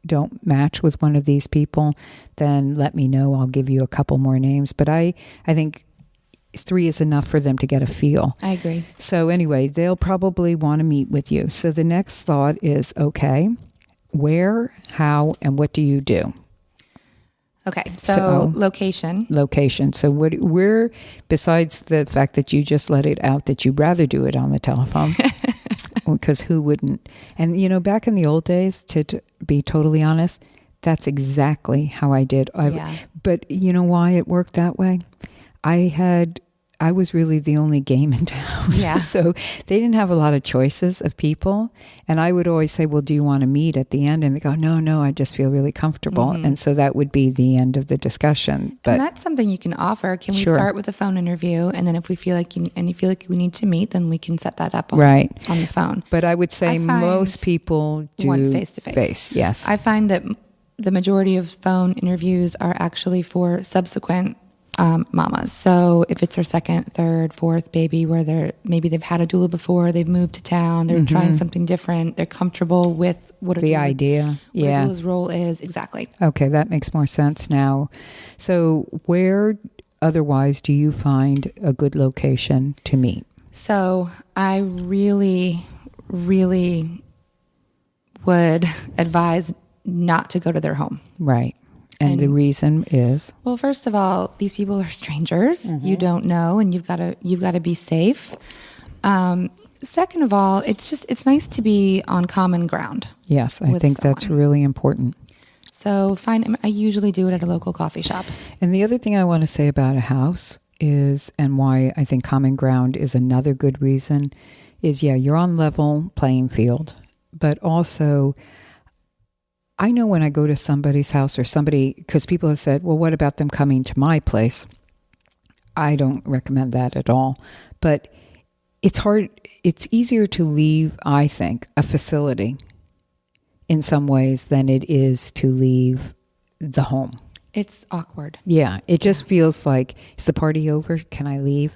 don't match with one of these people, then let me know. I'll give you a couple more names. But I think 3 is enough for them to get a feel. I agree. So anyway, they'll probably want to meet with you. So the next thought is, okay, where, how, and what do you do? Okay, so location. Location. So where, besides the fact that you just let it out that you'd rather do it on the telephone, because who wouldn't? And, back in the old days, to be totally honest, that's exactly how I did. But you know why it worked that way? I was really the only game in town. Yeah. So they didn't have a lot of choices of people. And I would always say, well, do you want to meet at the end? And they go, no, I just feel really comfortable. Mm-hmm. And so that would be the end of the discussion. But and that's something you can offer. Can we start with a phone interview? And then if we feel like you feel like we need to meet, then we can set that up on the phone. But I would say most people do one face-to-face. Yes. I find that the majority of phone interviews are actually for subsequent mamas. So if it's their second, third, fourth baby, where maybe they've had a doula before, they've moved to town, they're trying something different, they're comfortable with what a doula's role is. Exactly. Okay, that makes more sense now. So where otherwise do you find a good location to meet? So I really, really would advise not to go to their home. Right. And the reason is? Well, first of all, these people are strangers. Mm-hmm. You don't know, and you've got to be safe. Second of all, it's nice to be on common ground. Yes, I think that's really important. So I usually do it at a local coffee shop. And the other thing I want to say about a house is, and why I think common ground is another good reason, is you're on level playing field, but also I know when I go to somebody's house or because people have said, well, what about them coming to my place? I don't recommend that at all. But it's hard. It's easier to leave, I think, a facility in some ways than it is to leave the home. It's awkward. Yeah. It just feels like, is the party over? Can I leave?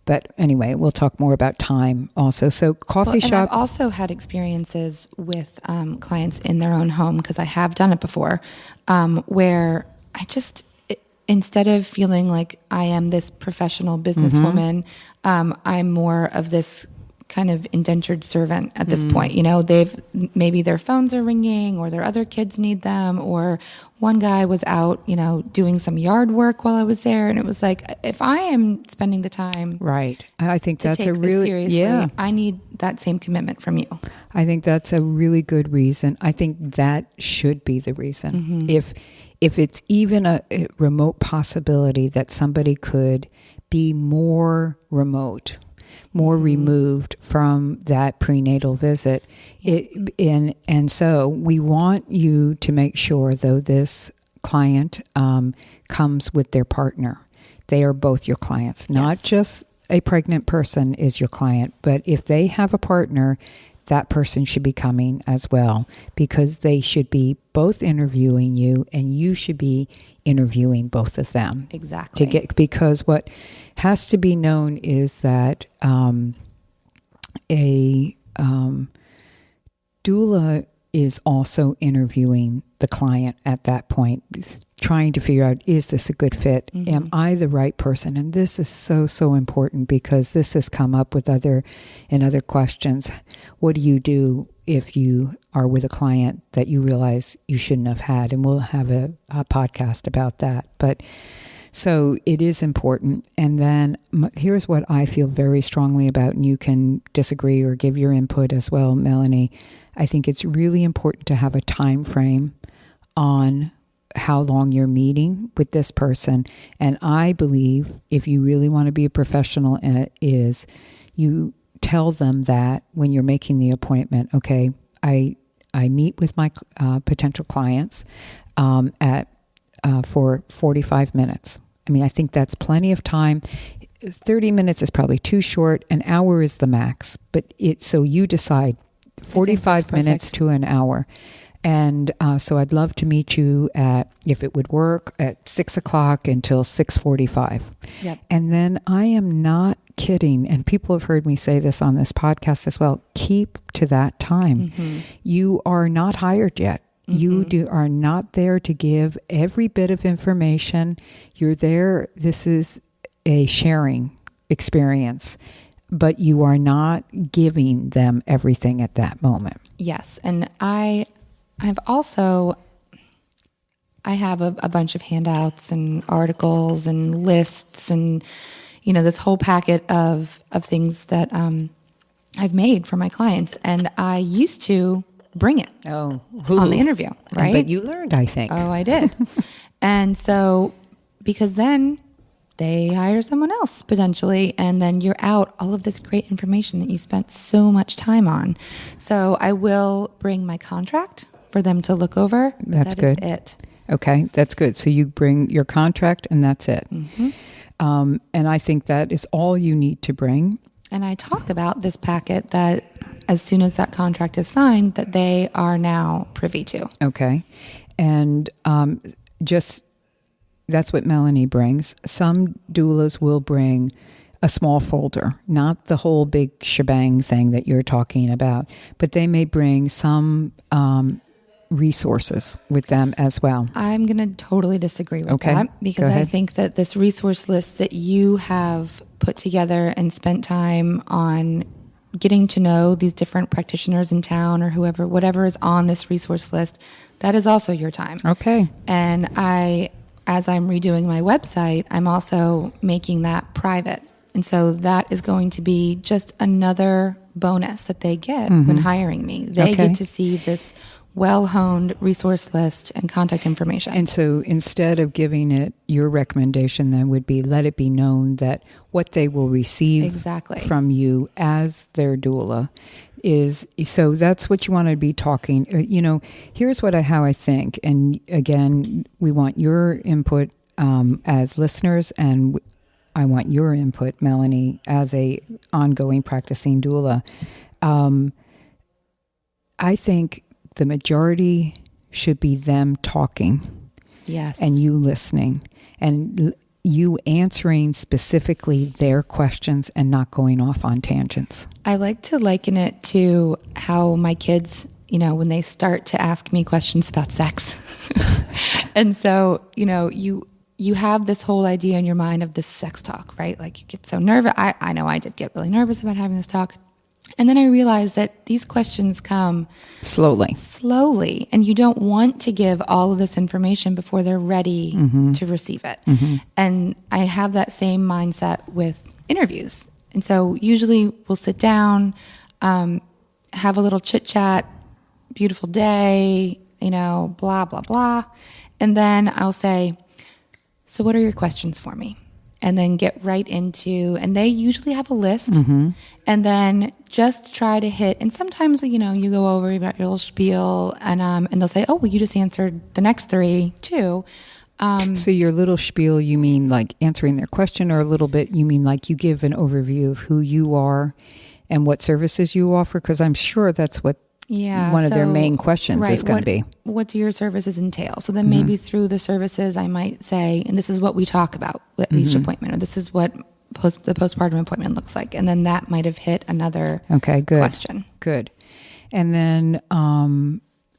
But anyway, we'll talk more about time also. So coffee shop. I've also had experiences with clients in their own home, because I have done it before, where instead of feeling like I am this professional businesswoman, I'm more of this kind of indentured servant at this point. Maybe their phones are ringing, or their other kids need them, or one guy was out, doing some yard work while I was there, and it was like, if I am spending the time, right? I think that's a really seriously, I need that same commitment from you. I think that's a really good reason. I think that should be the reason. Mm-hmm. If it's even a remote possibility that somebody could be more remote, more removed from that prenatal visit. And so we want you to make sure, though, this client comes with their partner. They are both your clients, not just a pregnant person is your client, but if they have a partner, that person should be coming as well, because they should be both interviewing you and you should be interviewing both of them. Exactly. Because what has to be known is that a doula is also interviewing the client at that point, trying to figure out, is this a good fit? Am I the right person? And this is so, so important because this has come up with other questions. What do you do if you are with a client that you realize you shouldn't have had? And we'll have a podcast about that. But so it is important. And then here's what I feel very strongly about, and you can disagree or give your input as well, Melanie. I think it's really important to have a time frame on how long you're meeting with this person. And I believe if you really want to be a professional, is you tell them that when you're making the appointment, okay, I meet with my potential clients for 45 minutes. I mean, I think that's plenty of time. 30 minutes is probably too short. An hour is the max. But so you decide 45 minutes to an hour. And so I'd love to meet you at, if it would work, at 6 o'clock until 6:45. Yep. And then I am not kidding, and people have heard me say this on this podcast as well, keep to that time. You are not hired yet. You are not there to give every bit of information. You're there. This is a sharing experience, but you are not giving them everything at that moment. Yes. And I have a bunch of handouts and articles and lists and, this whole packet of things that I've made for my clients. And I used to bring it on the interview, right? But you learned, I think. Oh, I did. And so, because then they hire someone else potentially, and then you're out all of this great information that you spent so much time on. So I will bring my contract for them to look over. That's good. Is it. Okay, that's good. So you bring your contract and that's it. And I think that is all you need to bring. And I talked about this packet that as soon as that contract is signed, that they are now privy to. Okay. And that's what Melanie brings. Some doulas will bring a small folder, not the whole big shebang thing that you're talking about, but they may bring some resources with them as well. I'm going to totally disagree with that because I think that this resource list that you have put together and spent time on getting to know these different practitioners in town or whatever is on this resource list, that is also your time. Okay. And as I'm redoing my website, I'm also making that private. And so that is going to be just another bonus that they get when hiring me. They get to see this well-honed resource list and contact information. And so instead of giving it, your recommendation then would be let it be known that what they will receive from you as their doula is, so that's what you want to be talking. Here's how I think. And again, we want your input as listeners, and I want your input, Melanie, as a ongoing practicing doula. I think the majority should be them talking. Yes. And you listening. And you answering specifically their questions and not going off on tangents. I like to liken it to how my kids, when they start to ask me questions about sex. And so, you have this whole idea in your mind of this sex talk, right? Like you get so nervous. I know I did get really nervous about having this talk. And then I realized that these questions come slowly, and you don't want to give all of this information before they're ready to receive it. And I have that same mindset with interviews. And so usually we'll sit down, have a little chit chat, beautiful day, blah, blah, blah. And then I'll say, so what are your questions for me? And then get right into, and they usually have a list, and then just try to hit, and sometimes, you go over about your little spiel, and they'll say, oh, well, you just answered the next three too. So your little spiel, you mean like answering their question, or a little bit, you mean like you give an overview of who you are and what services you offer? Because I'm sure that's what one of their main questions is going to be. What do your services entail? So then maybe through the services, I might say, and this is what we talk about at each appointment, or this is what the postpartum appointment looks like. And then that might have hit another question. Good. And then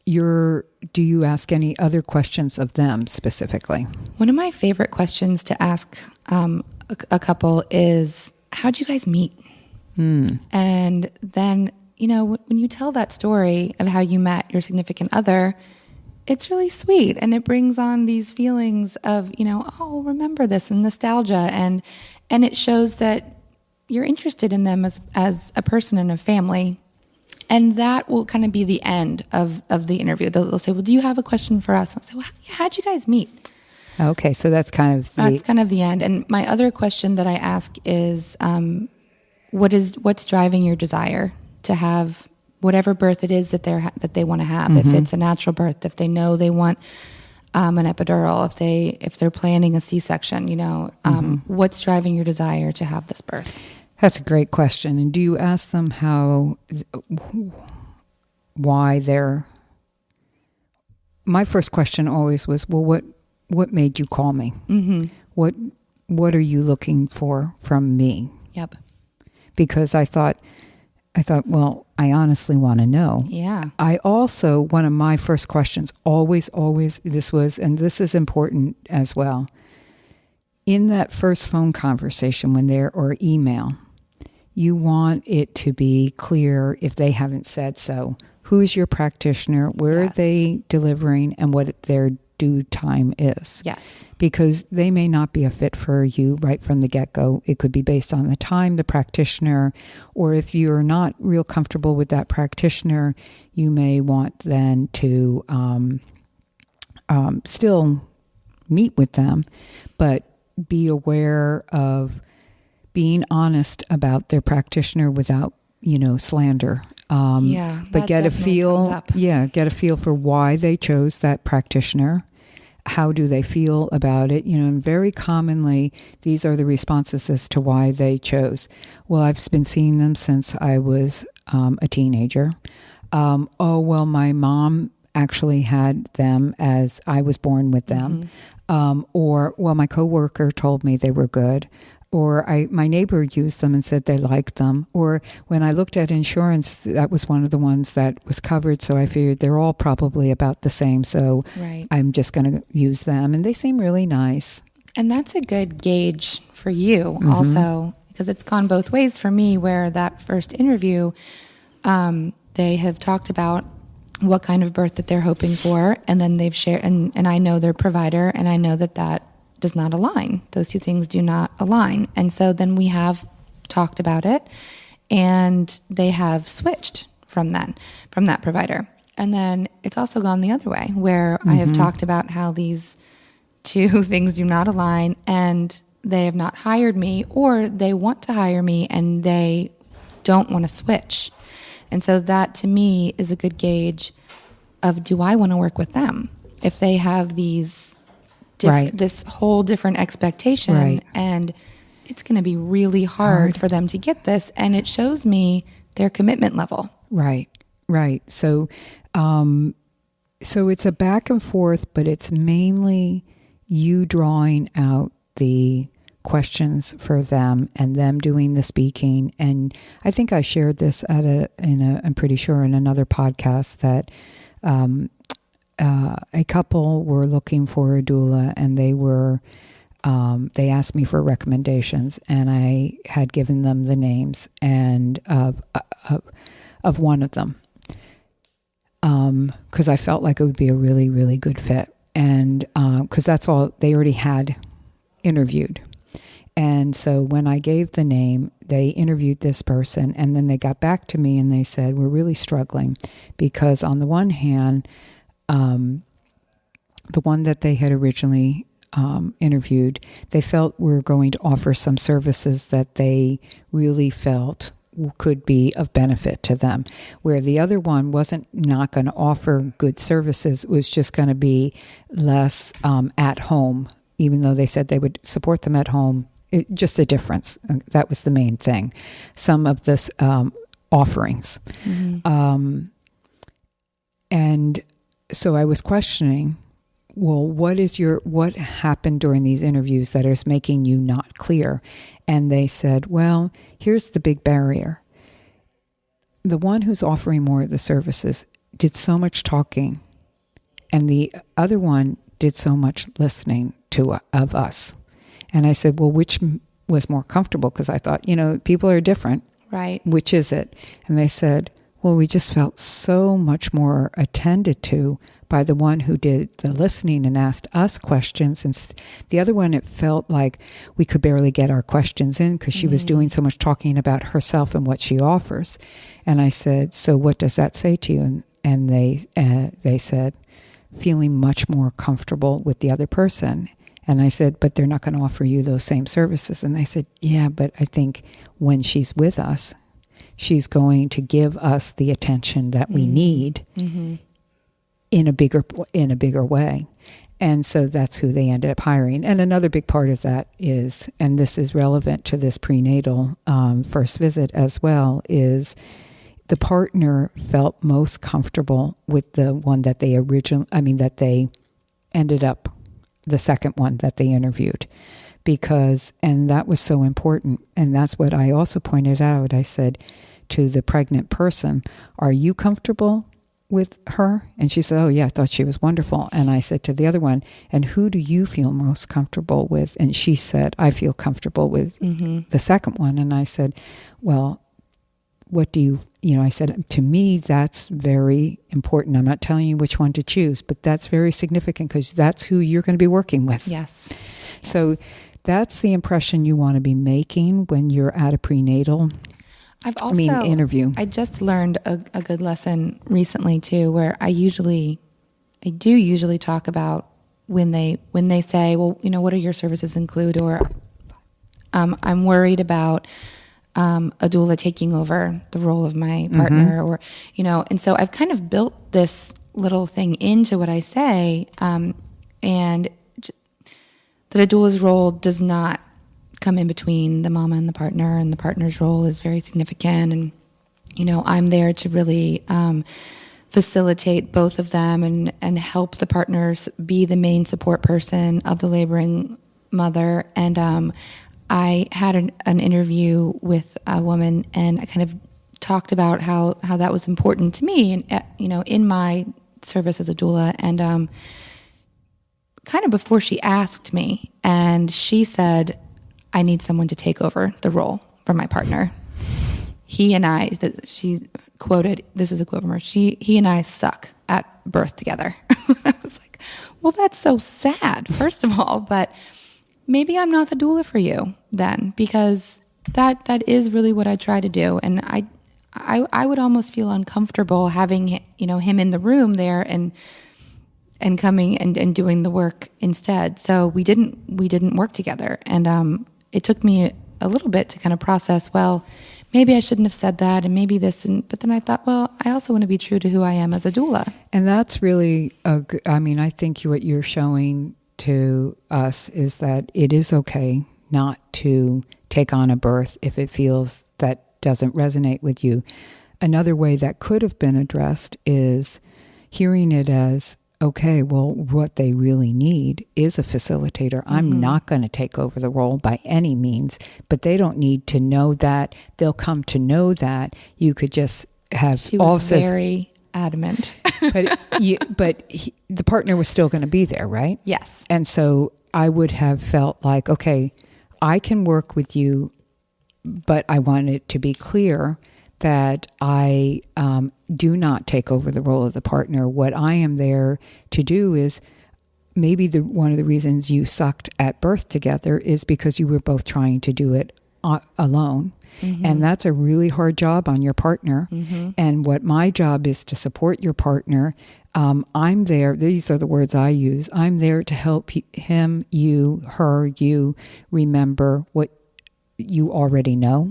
do you ask any other questions of them specifically? One of my favorite questions to ask a couple is, how'd you guys meet? And then, when you tell that story of how you met your significant other, it's really sweet. And it brings on these feelings of, oh, remember this, and nostalgia. And it shows that you're interested in them as a person and a family. And that will kind of be the end of the interview. They'll say, well, do you have a question for us? And I'll say, well, how'd you guys meet? Okay, so that's kind of the end. And my other question that I ask is, what's driving your desire to have whatever birth it is that they want to have? If it's a natural birth, if they know they want an epidural, if they're planning a C-section, what's driving your desire to have this birth? That's a great question. And do you ask them why they're... My first question always was, well, what made you call me? What are you looking for from me? Yep. Because I thought, well, I honestly want to know. Yeah. I also, one of my first questions always, this was, and this is important as well, in that first phone conversation or email, you want it to be clear, if they haven't said so, who's your practitioner, where are they delivering, and what their due time is. Yes. Because they may not be a fit for you right from the get-go. It could be based on the time, the practitioner, or if you're not real comfortable with that practitioner, you may want then to still meet with them, but be aware of being honest about their practitioner without, slander. But get a feel for why they chose that practitioner. How do they feel about it? And very commonly, these are the responses as to why they chose. Well, I've been seeing them since I was a teenager. My mom actually had them as I was born with them. My coworker told me they were good. Or my neighbor used them and said they liked them. Or when I looked at insurance, that was one of the ones that was covered. So I figured they're all probably about the same. So I'm just going to use them. And they seem really nice. And that's a good gauge for you also, because it's gone both ways for me, where that first interview, they have talked about what kind of birth that they're hoping for. And then they've shared, and I know their provider, and I know that does not align. Those two things do not align. And so then we have talked about it, and they have switched from that provider. And then it's also gone the other way, where I have talked about how these two things do not align, and they have not hired me, or they want to hire me and they don't want to switch. And so that to me is a good gauge of, do I want to work with them? If they have these this whole different expectation, and it's going to be really hard for them to get this, and it shows me their commitment level. Right. So it's a back and forth, but it's mainly you drawing out the questions for them and them doing the speaking. And I think I shared this I'm pretty sure in another podcast that a couple were looking for a doula, and they asked me for recommendations, and I had given them the names of one of them, because I felt like it would be a really, really good fit, and because that's all they already had interviewed. And so when I gave the name, they interviewed this person, and then they got back to me and they said, we're really struggling because on the one hand, the one that they had originally interviewed, they felt were going to offer some services that they really felt could be of benefit to them, where the other one wasn't not going to offer good services. It was just going to be less at home, even though they said they would support them at home. Just a difference. That was the main thing. Some of this offerings. And so I was questioning, well, what happened during these interviews that is making you not clear? And they said, well, here's the big barrier. The one who's offering more of the services did so much talking, and the other one did so much listening of us. And I said, well, which was more comfortable? Because I thought, people are different. Right. Which is it? And they said, well, we just felt so much more attended to by the one who did the listening and asked us questions. And the other one, it felt like we could barely get our questions in because she was doing so much talking about herself and what she offers. And I said, so what does that say to you? And they said, feeling much more comfortable with the other person. And I said, but they're not going to offer you those same services. And they said, yeah, but I think when she's with us, she's going to give us the attention that we need in a bigger way. And so that's who they ended up hiring. And another big part of that is, and this is relevant to this prenatal first visit as well, is the partner felt most comfortable with the one that they ended up, the second one that they interviewed, and that was so important. And that's what I also pointed out. I said to the pregnant person, are you comfortable with her? And she said, oh yeah, I thought she was wonderful. And I said to the other one, and who do you feel most comfortable with? And she said, I feel comfortable with the second one. And I said, well, what do I said, to me, that's very important. I'm not telling you which one to choose, but that's very significant because that's who you're going to be working with. Yes. So that's the impression you want to be making when you're at a prenatal interview. I just learned a good lesson recently too, where I do usually talk about when they say, well, what do your services include? Or I'm worried about a doula taking over the role of my partner, or, and so I've kind of built this little thing into what I say, and that a doula's role does not come in between the mama and the partner, and the partner's role is very significant. And, I'm there to really facilitate both of them and help the partners be the main support person of the laboring mother. And I had an interview with a woman, and I kind of talked about how that was important to me, and in my service as a doula. And kind of before she asked me, and she said, I need someone to take over the role for my partner. He and I, she quoted, this is a quote from her, he and I suck at birth together. I was like, well, that's so sad, first of all, but maybe I'm not the doula for you then, because that is really what I try to do. And I would almost feel uncomfortable having, him in the room there and coming and doing the work instead. So we didn't work together. And it took me a little bit to kind of process, well, maybe I shouldn't have said that, and maybe this, but then I thought, well, I also want to be true to who I am as a doula. And that's really I think what you're showing to us is that it is okay not to take on a birth if it feels that doesn't resonate with you. Another way that could have been addressed is hearing it as, okay, well, what they really need is a facilitator. I'm not going to take over the role by any means, but they don't need to know that. They'll come to know that. You could just have... She was very adamant. but the partner was still going to be there, right? Yes. And so I would have felt like, okay, I can work with you, but I want it to be clear that I do not take over the role of the partner. What I am there to do is, maybe one of the reasons you sucked at birth together is because you were both trying to do it alone. And that's a really hard job on your partner. And what my job is to support your partner. I'm there, these are the words I use, I'm there to help him, you, her, you remember what you already know.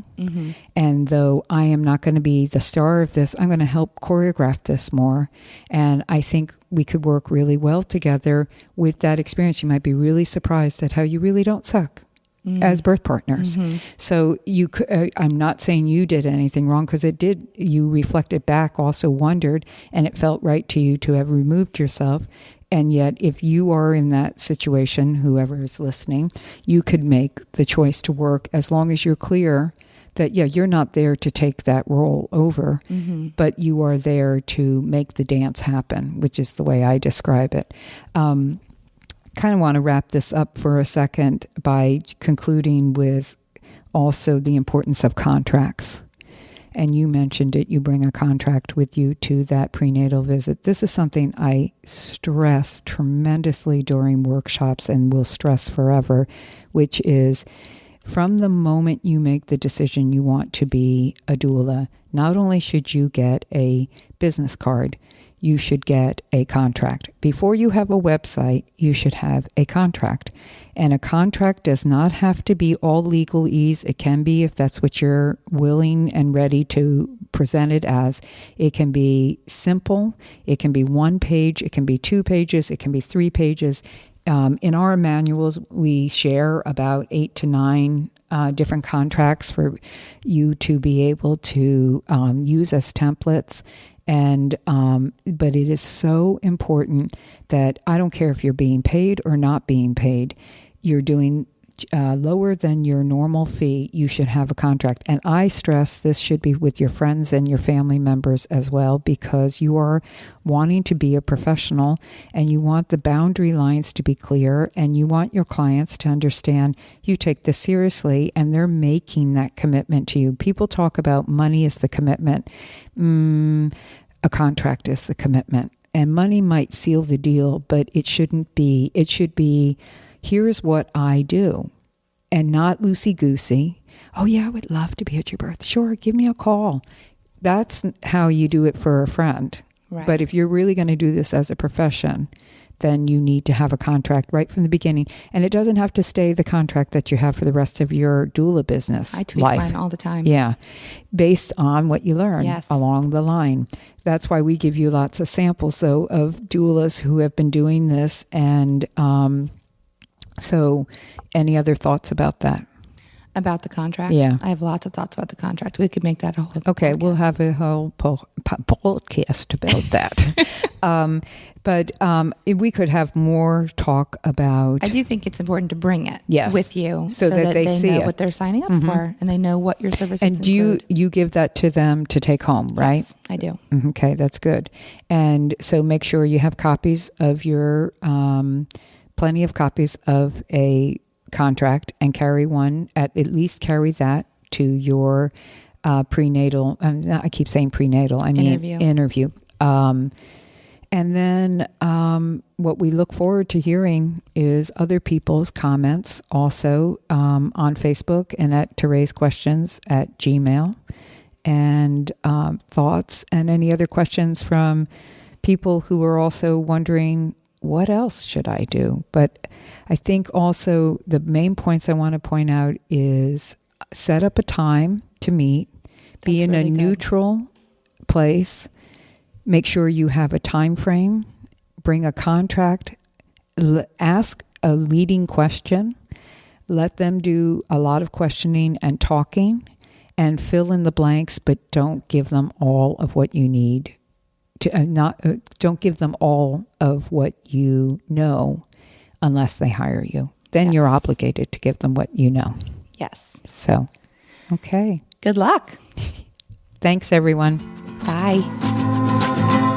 And though I am not going to be the star of this, I'm going to help choreograph this more. And I think we could work really well together with that experience. You might be really surprised at how you really don't suck as birth partners. So I'm not saying you did anything wrong, because it did. You reflected back, also wondered, and it felt right to you to have removed yourself. And yet, if you are in that situation, whoever is listening, you could make the choice to work as long as you're clear that, you're not there to take that role over, but you are there to make the dance happen, which is the way I describe it. Kind of want to wrap this up for a second by concluding with also the importance of contracts. And you mentioned it, you bring a contract with you to that prenatal visit. This is something I stress tremendously during workshops and will stress forever, which is from the moment you make the decision you want to be a doula, not only should you get a business card, you should get a contract. Before you have a website, you should have a contract. And a contract does not have to be all legalese. It can be, if that's what you're willing and ready to present it as. It can be simple. It can be 1 page. It can be 2 pages. It can be 3 pages. In our manuals, we share about 8 to 9 different contracts for you to be able to use as templates. And but it is so important that I don't care if you're being paid or not being paid, you're doing lower than your normal fee, you should have a contract. And I stress this should be with your friends and your family members as well, because you are wanting to be a professional and you want the boundary lines to be clear, and you want your clients to understand you take this seriously and they're making that commitment to you. People talk about money as the commitment. A contract is the commitment. And money might seal the deal, but it shouldn't be. It should be, here's what I do, and not loosey-goosey. Oh, yeah, I would love to be at your birth. Sure, give me a call. That's how you do it for a friend. Right. But if you're really going to do this as a profession, then you need to have a contract right from the beginning. And it doesn't have to stay the contract that you have for the rest of your doula business I tweak life. mine all the time. Yeah, based on what you learn along the line. That's why we give you lots of samples, though, of doulas who have been doing this. And so any other thoughts about that? About the contract? Yeah. I have lots of thoughts about the contract. We could make that a whole Okay, podcast. we'll have a whole podcast about that. But we could have more talk about... I do think it's important to bring it Yes. with you So that they see know it. what they're signing up for, and they know what your services And do you give that to them to take home, right? Yes, I do. Okay, that's good. And so make sure you have copies of your... plenty of copies of a contract, and carry one, at least carry that to your prenatal, I keep saying prenatal, I mean interview. And then what we look forward to hearing is other people's comments also on Facebook and at ToRAISE Questions at Gmail, and thoughts and any other questions from people who are also wondering, what else should I do? But I think also the main points I want to point out is set up a time to meet, be in a neutral place, make sure you have a time frame, bring a contract, ask a leading question, let them do a lot of questioning and talking, and fill in the blanks, but don't give them all of what you need. Don't give them all of what you know unless they hire you. Then you're obligated to give them what you know. Yes. So, okay. Good luck. Thanks, everyone. Bye.